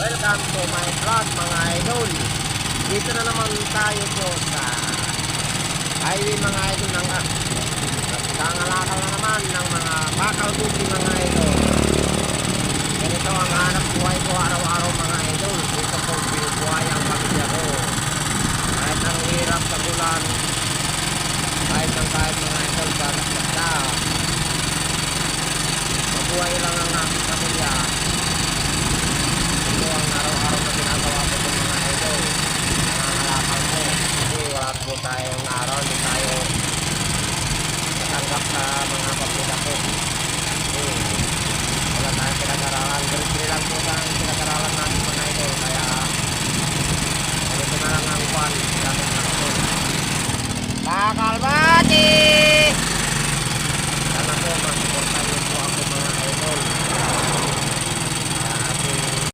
Welcome to my vlog mga idol. Dito na naman tayo po sa highway mga idol ng kangalakal na naman ng mga bakal buti mga idol. Ganito ang hanap buhay ko